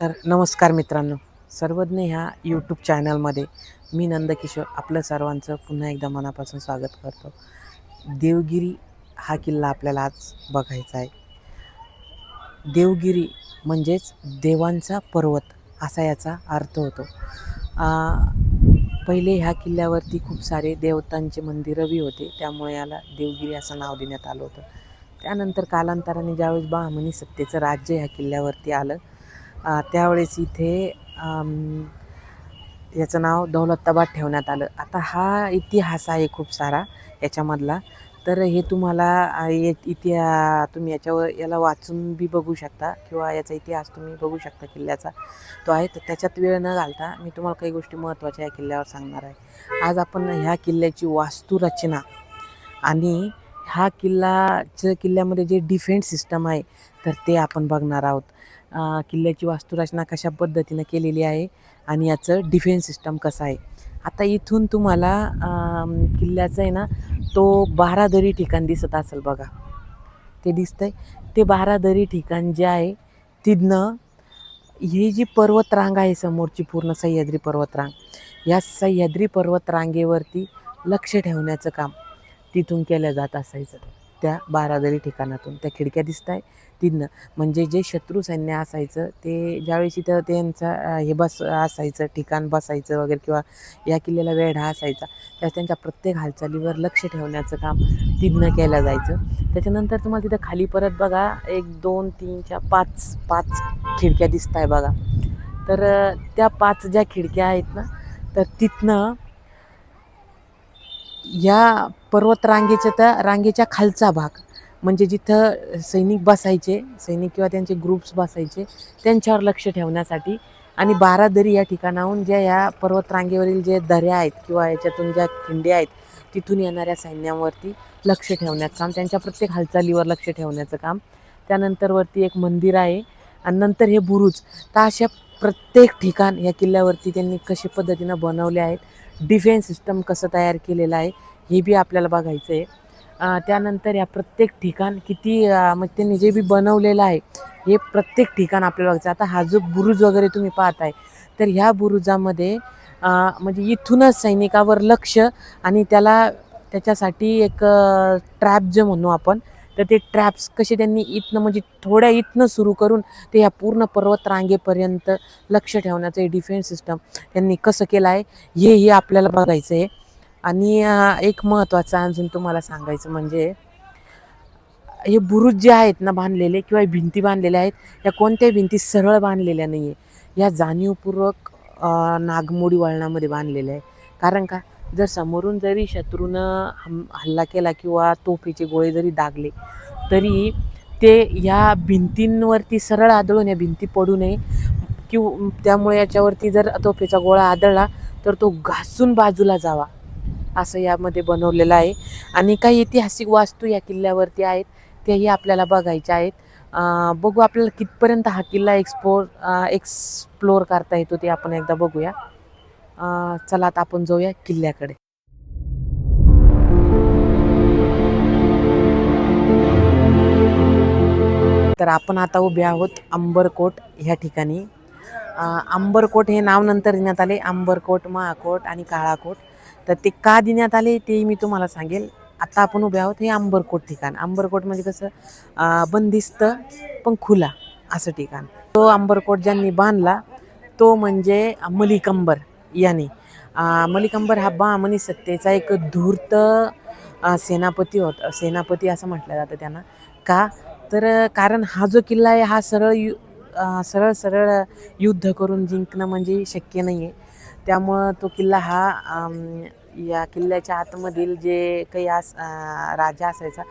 तर नमस्कार मित्रांनो, सर्वज्ञ ह्या यूट्यूब चॅनलमध्ये मी नंदकिशोर आपलं सर्वांचं पुन्हा एकदा मनापासून स्वागत करतो. देवगिरी हा किल्ला आपल्याला आज बघायचा आहे. देवगिरी म्हणजेच देवांचा पर्वत असा याचा अर्थ होतो. पहिले ह्या किल्ल्यावरती खूप सारे देवतांचे मंदिरं बी होते, त्यामुळे याला देवगिरी असं नाव देण्यात आलं होतं. त्यानंतर कालांतराने ज्यावेळेस बहामनी सत्तेचं राज्य ह्या किल्ल्यावरती आलं, त्यावेळेस इथे याचं नाव दौलताबाद ठेवण्यात आलं. आता हा इतिहास आहे खूप सारा याच्यामधला, तर हे तुम्हाला तुम्ही याला वाचून बी बघू शकता किंवा याचा इतिहास तुम्ही बघू शकता किल्ल्याचा तो आहे. तर त्याच्यात वेळ न घालता मी तुम्हाला काही गोष्टी महत्त्वाच्या या किल्ल्यावर सांगणार आहे. आज आपण ह्या किल्ल्याची वास्तुरचना आणि किल्ल्यामध्ये जे डिफेन्स सिस्टम आहे तर ते आपण बघणार आहोत. किल्ल्याची वास्तुरचना कशा पद्धतीनं केलेली आहे आणि याचं डिफेन्स सिस्टम कसं आहे. आता इथून तुम्हाला किल्ल्याचं आहे ना, तो बारादरी ठिकाण दिसत असेल बघा, ते दिसतंय. ते बारादरी ठिकाण जे आहे तिथनं ही जी पर्वतरांग आहे समोरची पूर्ण सह्याद्री पर्वतरांग, या सह्याद्री पर्वतरांगेवरती लक्ष ठेवण्याचं काम तिथून केलं जात असायचं. त्या बारादरी ठिकाणातून त्या खिडक्या दिसत आहे तिथनं, म्हणजे जे शत्रू सैन्य असायचं ते ज्यावेळेस इथं त्यांचं असायचं ठिकाण बसायचं वगैरे, किंवा या किल्ल्याला वेढा असायचा, त्यांच्या प्रत्येक हालचालीवर लक्ष ठेवण्याचं काम तिथनं केलं जायचं. त्याच्यानंतर तुम्हाला तिथं खाली परत बघा 1 2 3 4 5 खिडक्या दिसत आहे बघा. तर त्या 5 ज्या खिडक्या आहेत ना, तर तिथनं या रांगेच्या खालचा भाग, म्हणजे जिथं सैनिक किंवा त्यांचे ग्रुप्स बसायचे त्यांच्यावर लक्ष ठेवण्यासाठी, आणि बारादरी या ठिकाणाहून ज्या या पर्वतरांगेवरील जे दऱ्या आहेत किंवा याच्यातून ज्या खिंड्या आहेत तिथून येणाऱ्या सैन्यांवरती लक्ष ठेवण्याचं काम, त्यांच्या प्रत्येक हालचालीवर लक्ष ठेवण्याचं काम. त्यानंतर वरती एक मंदिर आहे आणि नंतर हे बुरुज. तर अशा प्रत्येक ठिकाण या किल्ल्यावरती त्यांनी कशा पद्धतीनं बनवले आहेत, डिफेन्स सिस्टम कसं तयार केलेलं आहे हे बी आपल्याला बघायचं आहे. त्यानंतर या प्रत्येक ठिकाण किती म्हणजे त्यांनी जे बी बनवलेलं आहे हे प्रत्येक ठिकाण आपल्याला बघायचं. आता हा जो बुरुज वगैरे तुम्ही पाहताय, तर ह्या बुरुजामध्ये म्हणजे इथूनच सैनिकावर लक्ष, आणि त्याच्यासाठी एक ट्रॅप जे म्हणू आपण, तर ते ट्रॅप्स कसे त्यांनी इथनं म्हणजे थोड्या इथनं सुरू करून ते ह्या पूर्ण पर्वत रांगेपर्यंत लक्ष ठेवण्याचं डिफेन्स सिस्टम त्यांनी कसं केलं आहे हे आपल्याला बघायचं आहे. आणि एक महत्त्वाचं अजून तुम्हाला सांगायचं म्हणजे, हे बुरुज जे आहेत ना बांधलेले किंवा भिंती बांधलेल्या आहेत, या कोणत्याही भिंती सरळ बांधलेल्या नाही आहे, या जाणीवपूर्वक नागमोडी वळणामध्ये बांधलेल्या आहे. कारण का, जर समोरून जरी शत्रूनं हल्ला केला किंवा तोफेचे गोळे जरी दागले, तरी ते या भिंतींवरती सरळ आदळून या भिंती पडू नये, त्यामुळे याच्यावरती जर तोफेचा गोळा आदळला तर तो घासून बाजूला जावा, असं यामध्ये बनवलेलं आहे. आणि काही ऐतिहासिक वास्तू या किल्ल्यावरती आहेत, तेही आपल्याला बघायच्या आहेत. बघू आपल्याला कितपर्यंत हा किल्ला एक्सप्लोर करता येतो ते आपण एकदा बघूया. चला आता आपण जाऊया किल्ल्याकडे. तर आपण आता उभे आहोत अंबरकोट ह्या ठिकाणी. अंबरकोट हे नाव नंतर देण्यात आले, अंबरकोट, महाकोट आणि काळाकोट. तर ते का देण्यात आले ते मी तुम्हाला सांगेल. आता आपण उभे आहोत हे अंबरकोट ठिकाण. अंबरकोट म्हणजे कसं, बंदिस्त पण खुला असं ठिकाण. तो अंबरकोट ज्यांनी बांधला तो म्हणजे मलिक अंबर याने. मलिक अंबर हा बहामनी सत्तेचा एक धूर्त सेनापती असं म्हटलं जातं त्यांना. का तर कारण हा जो किल्ला आहे हा सरळ युद्ध करून जिंकणं म्हणजे शक्य नाही आहे. त्यामुळं तो किल्ला हा या किल्ल्याच्या आतमधील जे काही राजा असायचा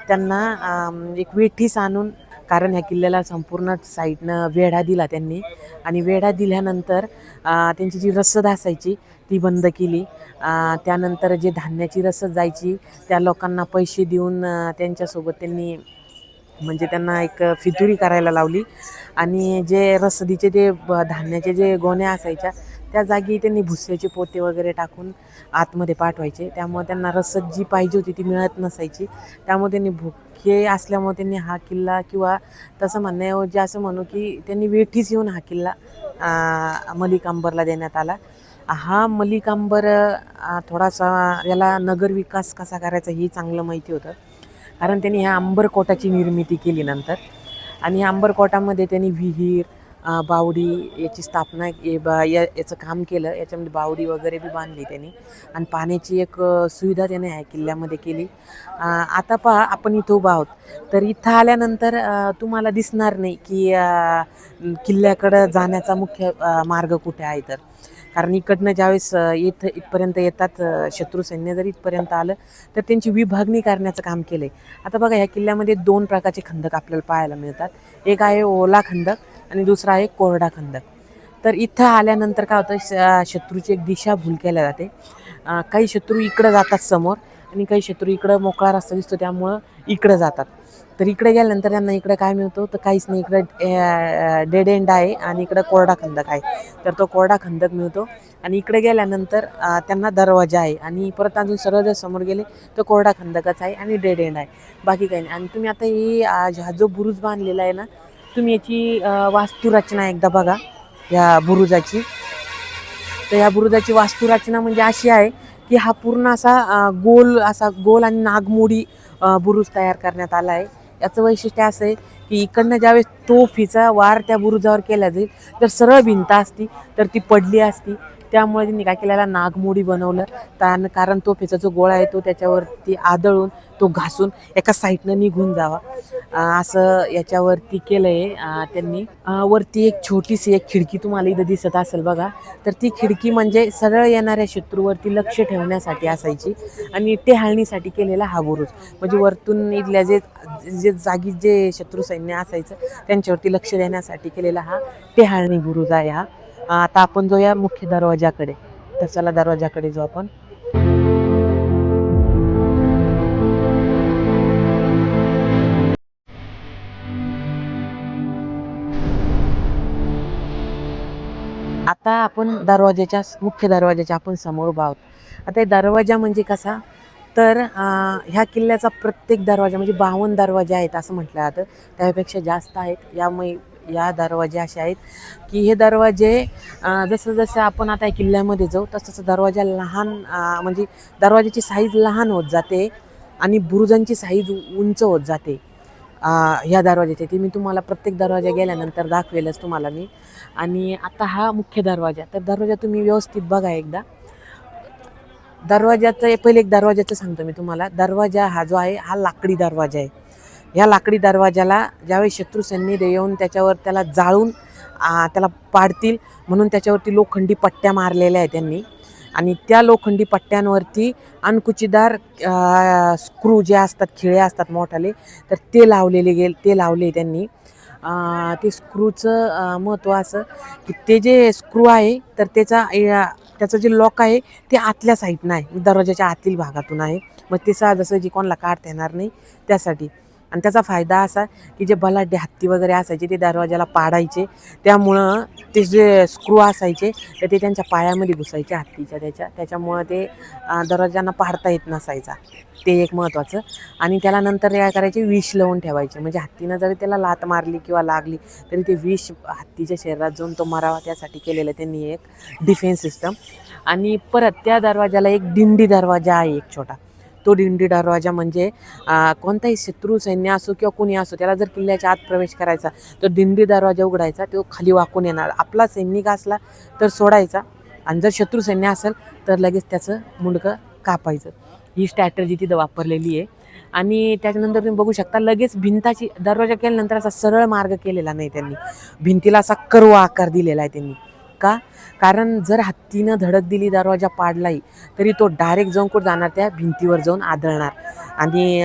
त्यांना एक वेठीस आणून, कारण ह्या किल्ल्याला संपूर्ण साईडनं वेढा दिला त्यांनी, आणि वेढा दिल्यानंतर त्यांची जी रसद असायची ती बंद केली. त्यानंतर जे धान्याची रसद जायची त्या लोकांना पैसे देऊन त्यांच्यासोबत त्यांनी म्हणजे त्यांना एक फितुरी करायला लावली, आणि जे रसदीचे जे धान्याचे जे गोण्या असायच्या त्या जागी त्यांनी भुस्याचे पोते वगैरे टाकून आतमध्ये पाठवायचे. त्यामुळे त्यांना रसद जी पाहिजे होती ती मिळत नसायची. त्यामुळे त्यांनी भुके असल्यामुळे त्यांनी हा किल्ला, किंवा तसं म्हणण्याऐवजी असं म्हणू की त्यांनी वेठीस येऊन हा किल्ला मलिक अंबरला देण्यात आला. हा मलिक अंबर थोडासा याला नगरविकास कसा करायचा हे चांगलं माहिती होतं, कारण त्यांनी ह्या अंबरकोटाची निर्मिती केली नंतर. आणि ह्या अंबरकोटामध्ये त्यांनी विहीर, बावडी याची स्थापना याचं काम केलं. याच्यामध्ये बावडी वगैरे बी बांधली त्यांनी, आणि पाण्याची एक सुविधा त्याने ह्या किल्ल्यामध्ये केली. आता पहा, आपण इथं उभा आहोत, तर इथं आल्यानंतर तुम्हाला दिसणार नाही की किल्ल्याकडं जाण्याचा मुख्य मार्ग कुठे आहे. तर कारण इकडनं ज्यावेळेस इथपर्यंत येतात शत्रू सैन्य, जर इथपर्यंत आलं तर त्यांची विभागणी करण्याचं काम केलं आहे. आता बघा, ह्या किल्ल्यामध्ये 2 प्रकारचे खंदक आपल्याला पाहायला मिळतात. एक आहे ओला खंदक आणि दुसरा आहे कोरडा खंदक. तर इथं आल्यानंतर काय होतं, शत्रूची एक दिशाभूल केल्या जाते. काही शत्रू इकडं जातात समोर, आणि काही शत्रू इकडं मोकळा रस्ता दिसतो त्यामुळं इकडं जातात. तर इकडे गेल्यानंतर त्यांना इकडे काय मिळतो, तर काहीच नाही. इकडं डेड एंड आहे आणि इकडं कोरडा खंदक आहे. तर तो कोरडा खंदक मिळतो, आणि इकडे गेल्यानंतर त्यांना दरवाजा आहे. आणि परत अजून सरळ जर समोर गेले तर कोरडा खंदकच आहे आणि डेड एंड आहे, बाकी काही नाही. आणि तुम्ही आता हा जो बुरुज बांधलेला आहे ना, तुम्ही याची वास्तुरचना एकदा बघा या बुरुजाची. तर या बुरुजाची वास्तुरचना म्हणजे अशी आहे की हा पूर्ण असा गोल आणि नागमोडी बुरुज तयार करण्यात आला आहे. याचं वैशिष्ट्य असं आहे की इकडनं ज्यावेळेस तोफीचा वार त्या बुरुजावर केला जाईल, तर सरळ भिंत असती तर ती पडली असती. त्यामुळे त्यांनी काय केलेला, नागमोडी बनवलं. कारण तोफेचा जो गोळा आहे तो त्याच्यावरती आदळून, तो घासून एका साईडनं निघून जावा, असं याच्यावरती केलं आहे त्यांनी. वरती एक छोटीशी एक खिडकी तुम्हाला इथं दिसत असेल बघा. तर ती खिडकी म्हणजे सरळ येणाऱ्या शत्रूवरती लक्ष ठेवण्यासाठी असायची, आणि टेहाळणीसाठी केलेला हा बुरुज. म्हणजे वरतून इथल्या जागी जे शत्रू सैन्य असायचं त्यांच्यावरती लक्ष देण्यासाठी केलेला हा टेहाळणी बुरुज आहे हा. आता आपण जाऊया मुख्य दरवाजाकडे. तर चला दरवाजाकडे जाऊ आपण. आता आपण मुख्य दरवाजाच्या आपण समोर उभा आहोत. आता हे दरवाजा म्हणजे कसा, तर ह्या किल्ल्याचा प्रत्येक दरवाजा म्हणजे 52 दरवाजे आहेत असं म्हटलं जातं, त्यापेक्षा जास्त आहेत. या दरवाजे असे आहेत की हे दरवाजे जसं जसं आपण आता किल्ल्यामध्ये जाऊ तसं तसं दरवाजा लहान, म्हणजे दरवाजाची साईज लहान होत जाते आणि बुरुजांची साईज उंच होत जाते. ह्या दरवाजाचे ते मी तुम्हाला प्रत्येक दरवाजा गेल्यानंतर दाखवेलच तुम्हाला मी. आणि आता हा मुख्य दरवाजा, तर दरवाजा तुम्ही व्यवस्थित बघा एकदा. दरवाजाचं पहिले एक दरवाजाचं सांगतो मी तुम्हाला. दरवाजा हा जो आहे हा लाकडी दरवाजा आहे. ह्या लाकडी दरवाजाला ज्यावेळी शत्रू सैन्य येऊन त्याला जाळून त्याला पाडतील म्हणून त्याच्यावरती लोखंडी पट्ट्या मारलेल्या आहेत त्यांनी, आणि त्या लोखंडी पट्ट्यांवरती अणकुचीदार स्क्रू जे असतात, खिळे असतात मोठाले, तर ते लावले त्यांनी. ते स्क्रूचं महत्त्व असं की ते जे स्क्रू आहे तर त्याचं जे लॉक आहे ते आतल्या साईडनं आहे, दरवाजाच्या आतील भागातून आहे. मग ते सहजासहजी कोणाला काढता येणार नाही त्यासाठी. आणि त्याचा फायदा असा की जे बलाढ्य हत्ती वगैरे असायचे ते दरवाजाला पाडायचे, त्यामुळं ते जे स्क्रू असायचे तर ते त्यांच्या पायामध्ये घुसायचे हत्तीच्या, त्याच्यामुळं ते दरवाजांना पाडता येत नसायचा. ते एक महत्त्वाचं. आणि त्याला नंतर काय करायचे, विष लावून ठेवायचे, म्हणजे हत्तीनं जरी त्याला लात मारली किंवा लागली तरी ते विष हत्तीच्या शरीरात जाऊन तो मरावा, त्यासाठी केलेलं त्यांनी एक डिफेन्स सिस्टम. आणि परत त्या दरवाजाला एक दिंडी दरवाजा आहे एक छोटा. तो दिंडी दरवाजा म्हणजे कोणताही शत्रू सैन्य असो किंवा कोणी असो, त्याला जर किल्ल्याच्या आत प्रवेश करायचा तर दिंडी दरवाजा उघडायचा, तो खाली वाकून येणार. आपला सैनिक असला तर सोडायचा, आणि जर शत्रू सैन्य असेल तर लगेच त्याचं मुंडकं कापायचं. ही स्ट्रॅटर्जी तिथं वापरलेली आहे. आणि त्याच्यानंतर तुम्ही बघू शकता, लगेच भिंताची दरवाजा केल्यानंतर असा सरळ मार्ग केलेला नाही त्यांनी, भिंतीला असा कर्व आकार दिलेला आहे त्यांनी. का? कारण जर हत्तीनं धडक दिली, दरवाजा पाडलाही, तरी तो डायरेक्ट जाऊन कुठं जाणार, त्या भिंतीवर जाऊन आदळणार. आणि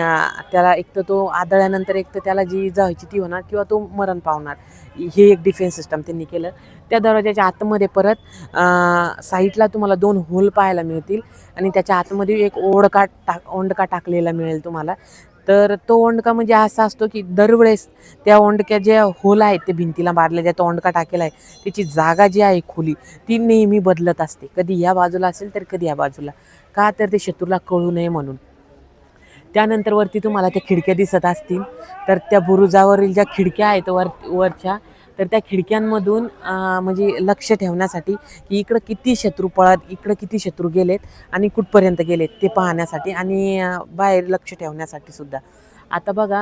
त्याला एक तर तो आदळल्यानंतर एक तर त्याला जी इजा व्हायची ती होणार, किंवा तो मरण पावणार. हे एक डिफेन्स सिस्टम त्यांनी केलं. त्या दरवाजाच्या आतमध्ये परत साईडला तुम्हाला 2 होल पाहायला मिळतील, आणि त्याच्या आतमध्ये एक ओंडका टाकलेला मिळेल तुम्हाला. तर तो ओंडका म्हणजे असा असतो की दरवेळेस त्या ओंडक्या ज्या होल आहेत ते भिंतीला मारले ज्या तो ओंडका टाकेला आहे त्याची जागा जी आहे खोली ती नेहमी बदलत असते. कधी या बाजूला असेल तर कधी या बाजूला. का तर ते शत्रूला कळू नये म्हणून. त्यानंतर वरती तुम्हाला त्या खिडक्या दिसत असतील, तर त्या बुरुजावरील ज्या खिडक्या आहेत वरच्या, तर त्या खिडक्यांमधून म्हणजे लक्ष ठेवण्यासाठी की इकडं किती शत्रू पळत, इकडं किती शत्रू गेलेत आणि कुठपर्यंत गेलेत ते पाहण्यासाठी आणि बाहेर लक्ष ठेवण्यासाठी सुद्धा. आता बघा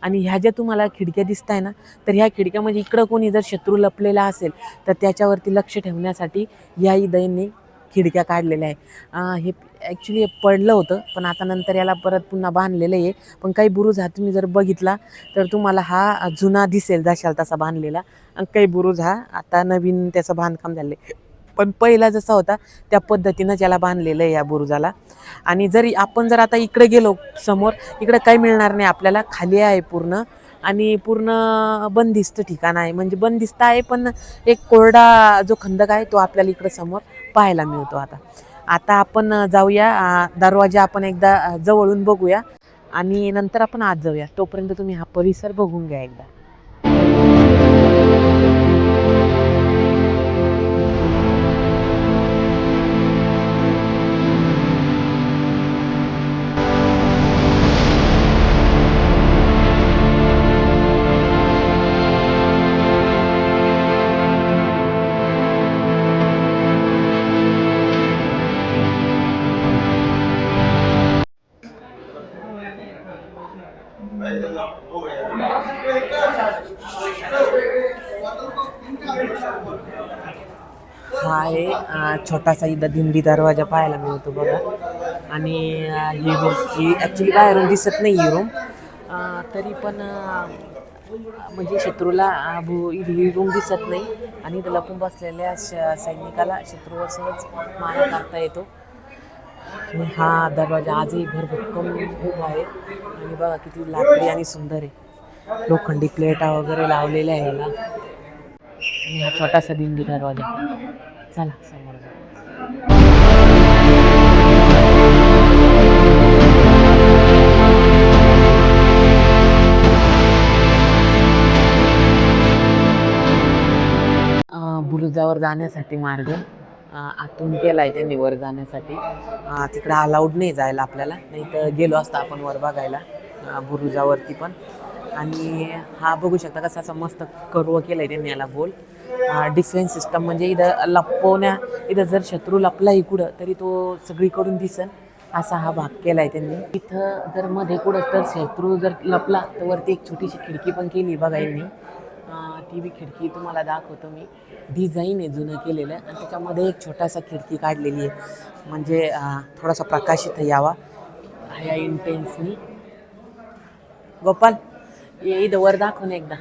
आणि ह्या ज्या तुम्हाला खिडक्या दिसताय ना, तर ह्या खिडक्या म्हणजे इकडं कोणी जर शत्रू लपलेला असेल, तर त्याच्यावरती लक्ष ठेवण्यासाठी याही दैननी खिडक्या काढलेल्या आहे. हे ॲक्च्युली पडलं होतं, पण आता नंतर याला परत पुन्हा बांधलेलं आहे. पण काही बुरुज हा तुम्ही जर बघितला, तर तुम्हाला हा जुना दिसेल जशाला तसा बांधलेला आणि काही बुरुज हा आता नवीन त्याचं बांधकाम झालं आहे. पण पहिला जसा होता त्या पद्धतीनं याला बांधलेलं आहे या बुरुजाला. आणि जरी आपण जर आता इकडे गेलो समोर, इकडे काही मिळणार नाही आपल्याला. खाली आहे पूर्ण आणि पूर्ण बंदिस्त ठिकाण आहे. म्हणजे बंदिस्त आहे, पण एक कोरडा जो खंदक आहे तो आपल्याला इकडं समोर पाहायला मिळतो आता. आता आपण जाऊया दरवाजा आपण एकदा जवळून बघूया आणि नंतर आपण आत जाऊया. तोपर्यंत तुम्ही हा परिसर बघून घ्या एकदा. हा आहे छोटासा इथं दिंडी दरवाजा पाहायला मिळतो बघा. आणि ही रूम ही ॲक्च्युली बाहेरून दिसत नाही ही रूम. तरी पण म्हणजे शत्रूला ही रूम दिसत नाही आणि इथं लपून बसलेल्या सैनिकाला शत्रूवर सहज मारा करता येतो. आणि हा दरवाजा आजही भरभक्कम खूप आहे आणि बघा किती लाकडी आणि सुंदर आहे. लोखंडी प्लेटा वगैरे लावलेल्या आहे याला. आणि हा छोटासा दिंडी दरवाजा. चला समोर जाऊ. बुरुजावर जाण्यासाठी मार्ग आतून केला आहे त्यांनी वर जाण्यासाठी. तिकडं अलाउड नाही जायला आपल्याला, नाही तर गेलो असतो आपण वर बघायला बुरुजावरती पण. आणि हा बघू शकता कसा असा मस्त कर्व केला आहे त्यांनी याला गोल. डिफेन्स सिस्टम म्हणजे इथं जर शत्रू लपला इकडं तरी तो सगळीकडून दिसन असा हा भाग केला आहे त्यांनी. इथं जर मध्ये कुठं तर शत्रू जर लपला तर वरती एक छोटीशी खिडकी पण केली बघा यांनी. ती बी खिडकी तुम्हाला दाखवतो मी. डिझाईन आहे जुनं केलेलं आणि त्याच्यामध्ये एक छोटासा खिडकी काढलेली आहे म्हणजे थोडासा प्रकाश इथं यावा ह्या इंटेन्सनी. गोपाल ये इथं वर दाखव ना एकदा.